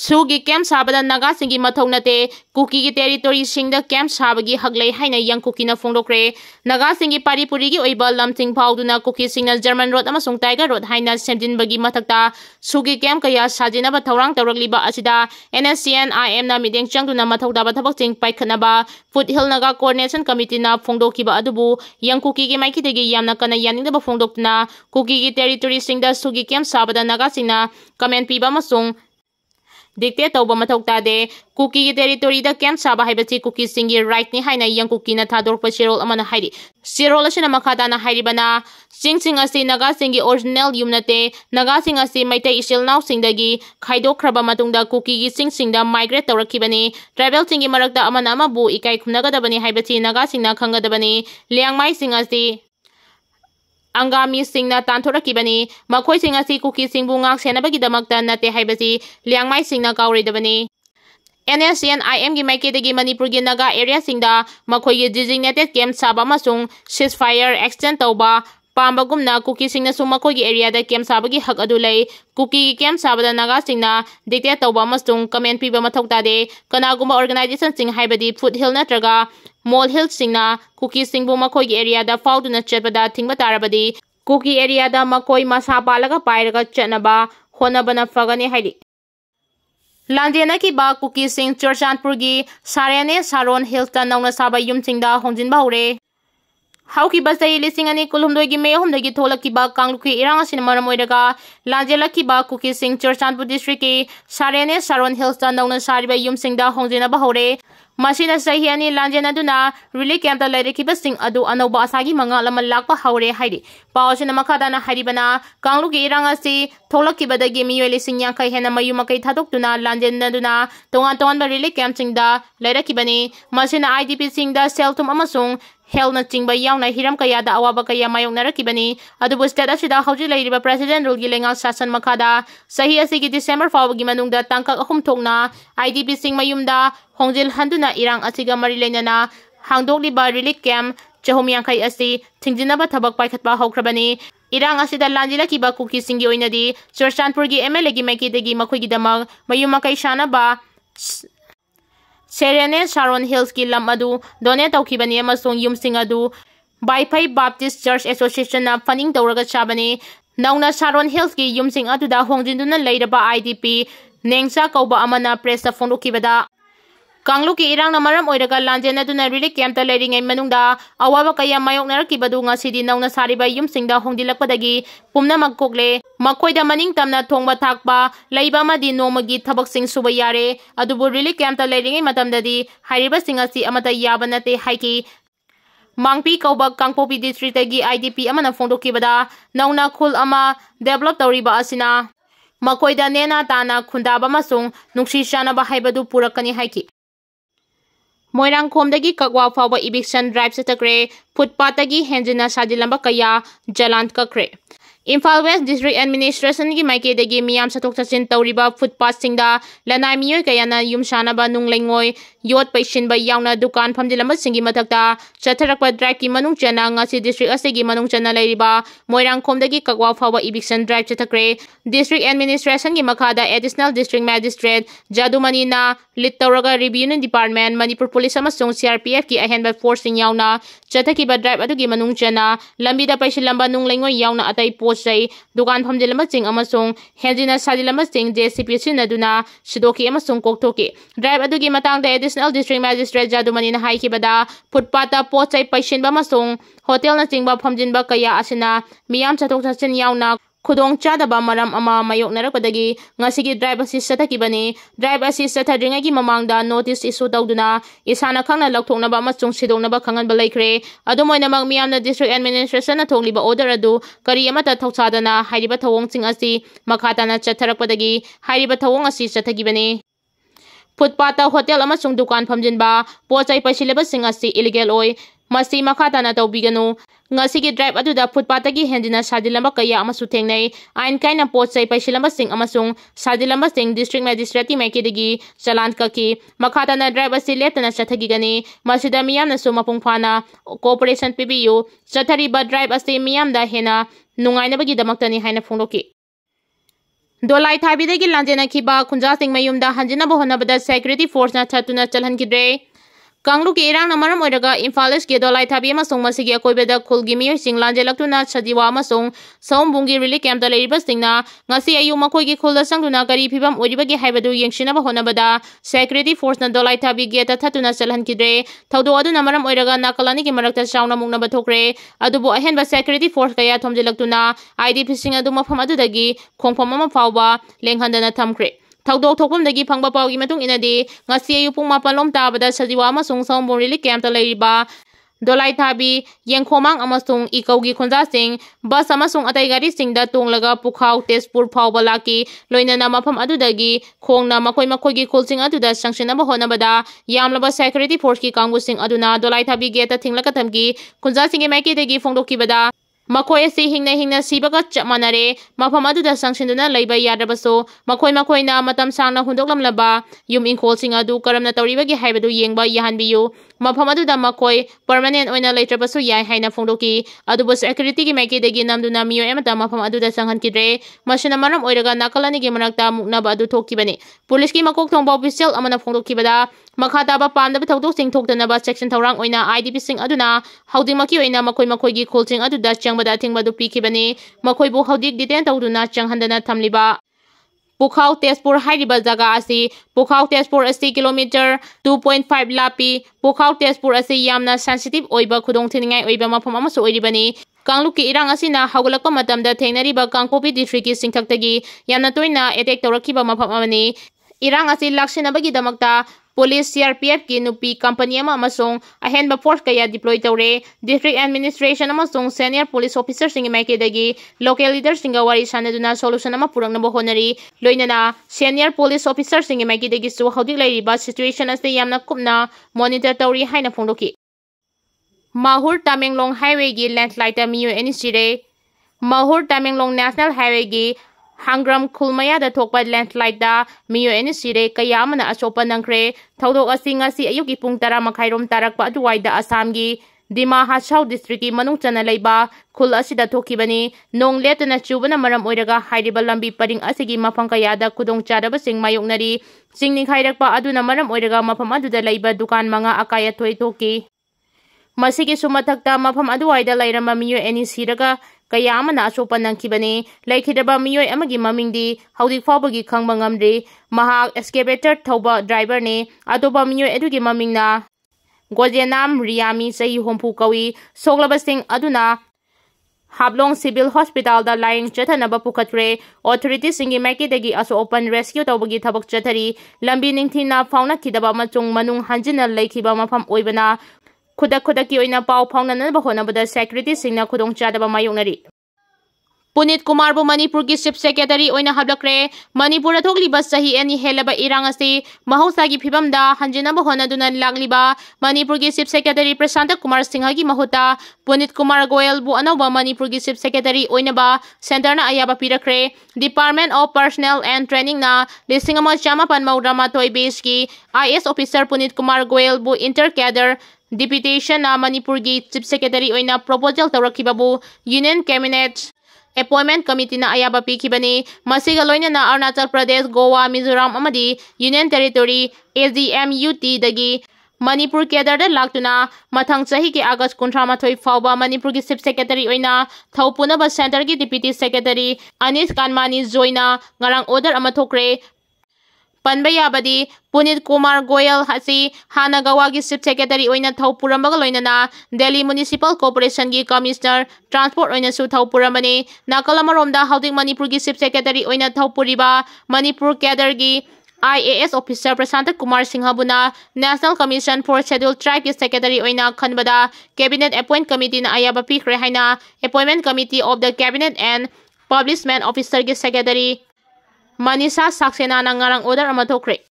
SoO'गी camp sabada Naga singi mathau nate Kuki gi territory singda camp sabagi haglei haina yang Kuki na phongdokre Naga singi paripuri gi oiba lamting phauduna Kuki singna German road amasung Tiger road haina semjinbagi mathakta SoO'gi camp kaya sajinaba thaurang tawrakliba asida NSCN-IM na mideng changduna mathau daba thabak ching paikhanaba Foothill Naga Coordination Committee na phongdokiba adubu yang Kuki gi maikidegi yamna kana yaningdaba phongdoktuna Kuki gi territory singda SoO'gi camp sabada Naga singna comment piba amasung dictate tauba mathau tade Kuki gi territory da camp saba haibati Kuki singi right ni haina yang Kuki na thadorpa sirol amana hairi sirol asina makhata na hairibana sing asi Naga singi original yumnate Naga sing asi maitai isil naw singdagi khaidokhraba matungda Kuki gi singda migrate tawrakibani tribal singi marakta amana amabu ikai khumnagadabani haibati Naga singna khangadabani liangmai sing asi Angami singna tantorakibani makhoi sing asi Kuki singbu ngak senabagi damakta nate haibasi liangmai singna kauridabani NSCN-IM gi maikidagi Manipur gi Naga area singda makhoi gi designated camp saba masung ceasefire extend tauba pambagumna Kuki singna su makhoi gi area da camp sabagi hak adu lei Kuki gi camp sabada Naga singna dictate tauba masung comment piba mathau tade kanagumba organization sing haibadi Foothill natraga Molehill singna Kuki singbu makhoi gi area da fauduna chatbada thingba tarabadi Kuki area da makhoi masa palaga pairaga chatnaba honabana fagani haidi Lanjena ki ba Kuki sing Churchandpur gi Sarene Sharon Hills ta nauna saba yum singda hongjinba hore Hauki basai lisingani kulhumdoi gi mehumdagi tholaki ba kangluki irang asin maram oiraga Lanjela ki ba Kuki sing Churchandpur district ki Sarene Sharon Hills ta nauna sariba yum singda hongjina ba hore Masina sahiani lanjena duna relief camp ta lairkiba sing adu anoba asagi manga lama lakpa haure haidi pawsina makhada na haribana kangluki irang asi tholakibadagi miyoi lising yankai hena mayum kai thadokduna lanjena duna tongan ba relief camp singda lairakibani masina IDP singda seltum amasung Hell na chingba yauna hiram kaya da awaba kaya mayong narakibani adubu state asida hauji lairiba president rule gi lengal sasan makhada sahi asigi December fawagi manungda tangkak ahum thokna IDP sing mayumda hongjil handuna irang asiga mari lenana hangdokliba relief camp chahum yankai asi thingjinaba thabak paikhatpa haukrabani irang asida lanjila kiba Kuki singi oinadi Churchandpur gi MLA gi maikidegi makhoigi damak mayum makai shanaba Serene Sharon Hills ki lam adu donate tawkhibani amasung yum sing adu Baipai Baptist Church Association na funding tawraga chabani nauna Sharon Hills ki yum sing adu da hongjinduna leiraba IDP nengsa kauba amana press ta phonokibada Kangluki irang na maram oiraga lanjena duna relief camp ta leiringai manungda awaba kaya mayok narakibadu ngasidi nauna sariba yum singda hongdilakpadagi pumna magkokle makoida maning tamna thongba thakpa leiba madi nomagi thabak sing suba yare adubu relief camp ta leiringai matamdadi hairiba singasi amata yabanate haiki Mangpi kauba Kangpopi district gi IDP amana phongdokibada nauna khul ama develop tawriba asina makoida nena tana khundaba masung nungsi shanaba haibadu purakani haiki Moirangkhomdagi kakwa fawba eviction drive satakre footpathagi hnjinnakhre sajilamba kaya jalan kakre Imphal West District Administration gi maikidagi miyam satok sachin tawriba footpath singda lanai miyoi kayana yum shanaba nunglengoi yot paishinba yauna dukan phamjilamba singi mathakta chatharakpa drive ki manung chana ngasi district asigi manung chana leiriba Moirangkhomdagi kakwa fawba eviction drive chathakre District Administration gi makhada Additional District Magistrate Jadumani na lead tawraga Revenue Department Manipur Police amasung CRPF ki ahenba force sing yauna chathakiba drive adugi manung chana lambida paishilamba nunglengoi yauna atai Posai dukan phamjilamba ching amasung hnjinnakhre sajilamba ching JCP sinaduna sidoki amasung koktoki drive adugi matangda Additional District Magistrate Jadumani na haikibada footpath posai paishinba amasung hotel na chingba phamjinba kaya asina miyam chathok chachin yauna khudong chadaba maram ama mayok narakpadagi ngasigi drive asi sathakibani drive asi sathadringagi mamangda notice issue tawduna isana khangna laukthoknaba amasung sidongnaba khanganba laikre adumoinamang miyamna district administration na thongliba order adu kari amata thauchadana hairiba thawong ching asi makhatana chatharakpadagi hairiba thawong asi sathagibani footpath hotel amasung dukan phamjinba pochai paisileba sing asi illegal oi masi makhatana tawbiganu ngasigi drive aduda footpath gi hnjinnakhre sajilamba kaya amasu thengnai ain kaina pochai paisilamba sing amasung sajilamba sing district magistrate maikidagi chalan kaki makhatana drive asi letana chathagigani masida miyamna su mapung phana cooperation pibiyu chathariba drive asi miyamda hena nungainabagi damaktani haina phongdoki Dolai thabidagi lanjenakhiba khunjasing mayumda hanjinaba honabada security force na thatuna chalhankidre. Kangluki irang namaram oiraga Imphal ke dolai thabi amasung masigi akoibeda khulgi miyoising lanjelaktuna sajiwa amasung saumbungi relief camp da leiriba singna ngasi ayu makoigi khulda sangduna kari phibam oiribagi haibadu yengsinaba honabada security force na dolai thabi gate thatuna chalhankidre. Thaudo adu namaram oiraga nakalani ki marakta sauna muknaba thokre. Adubu ahenba security force kaya thomjilaktuna IDP sing adu mafam adudagi khongpham ama phawba lenghandana thamkhre. Thaudo thokpamdagi phangba pawgi matung inadi ngasi ayu pung mapalom tabada sajiwa amasung saumbung relief camp da leiriba dolai thabi yengkhomang amasung ikaugi khonjasing bus amasung atai gari singda tonglaga pukhau tezpur phawba laki loinana mafam adudagi khongna makoi gi khulsing aduda sangsinaba honabada yamlaba security force ki kangusing aduna dolai thabi gate thinglaka thamgi khonjasing ge maikidagi phongdokibada makoi asi hingna sibaga chapmanare mafam aduda sangsinduna leiba yadabaso makoi na matam sangna hundoklamlaba yum inkolsing adu karamna tawribagi haibadu yengba yahanbiyu mafam aduda makoi permanent oina leitrabasu yai haina phongdoki adubu security gi maikidagi namduna miyo emata mafam aduda sanghankidre masina maram oiraga nakalani gi manakta muknaba adu thokibani police ki makok thongba official amana phongdokibada makhataba pamdaba thawdok sing thoktanaba section thawrang oina IDP sing aduna haudimaki oina makoi gi khulsing aduda changbada thingbadu pikibani makoibu haudik detain tawduna changhandana thamliba pukhau tezpur hairiba jaga asi pukhau tezpur asi kilometer 2.5 lapi pukhau tezpur asi yamna sensitive oiba khudong thiningai oiba mafam amasu oiribani Kangluki irang asina haugalakpa matamda thengnariba Kangpopi district ki singthaktagi yamna toina attack tawrakiba mafam amani irang asi laksinabagi damakta Police CRPF ki nupi company ama amasung ahenba force kaya deploy tawre district administration amasung senior police officer sing maikidagi local leaders singa wari sanaduna solution ama purangnaba honari loinana senior police officer sing maikidagi su haudik lairiba situation ase yamna kupna monitor tawri haina phongdoki Mahur Tamenglong highway gi landslide ta miyo NSCN Mahur Tamenglong national highway gi Hangram Khulmaya da thokpa landslide da miyo NSCN kaya amana asopa nangkhre thaudok asi ngasi ayuki pung 10 makhairom tarakpa aduwai da Assam gi Dima Hasau district ki manung chana leiba khul asida thokibani nong letana chubana maram oiraga hairiba lambi paring asigi mafang kaya da kudong chadaba sing mayoknari singni khairakpa aduna maram oiraga mafam aduda leiba dukan manga akaya thoi thoki masigi sumathakta mafam aduwaida lairamba miyo NSCN kaya amana asopa nangkibani laikhidaba miyo amagi mamingdi haudik fawbagi khangba ngamdri mahak excavator thauba driver ne atopa miyo edugi mamingna Gojenam Riyami sahi hompu kawi soglaba sing aduna Hablong Civil Hospital da lying chathanaba pukhatre authority singi maikidagi aso open rescue tawbagi thabak chathari lambi ningthina fauna kidaba machung manung hanjina laikhiba mafam oibana khudaki oina pau phaunanaba honabada security singna khudong chadaba mayoknari Punit Kumar bu Manipur ki Chief Secretary oina hablakre Manipur thokliba sahi ani helaba irang ase mahausa gi phibamda hanjinaba honaduna lagliba Manipur ki Chief Secretary Prashant Kumar Singha gi mahuta Punit Kumar Goyal bu anauba Manipur ki Chief Secretary oina ba center na ayaba pirakre Department of Personnel and Training na lisingama chama panmaurama toy base ki IS officer Punit Kumar Goyal bu intercadre deputation na Manipur ki Chief Secretary oina proposal tawrakibabu Union Cabinet Appointment Committee na ayaba pikibani masiga loinana Arunachal Pradesh Goa Mizoram amadi Union Territory AGMUT dagi Manipur cadre da laktuna mathang chahi ki August 18 fawba Manipur ki Chief Secretary oina thaupunaba center ki Deputy Secretary Anis Kanmani joina ngarang order ama thokre Panbayabadi Punit Kumar Goyal hasi Hana Gawagi Chief Secretary oina thaupurambaga loinana Delhi Municipal Corporation gi Commissioner Transport oina su thaupuramani nakalamarom Haudik Manipur gi Chief Secretary oina thaupuriba Manipur cadre gi IAS officer Prashant Kumar Singhabuna National Commission for Scheduled Tribe ki Secretary oina khanbada Cabinet Appoint Committee na ayaba pikre haina Appointment Committee of the Cabinet and Publishment Officer ki Secretary Manisha Saxena na ngarang order ama thokre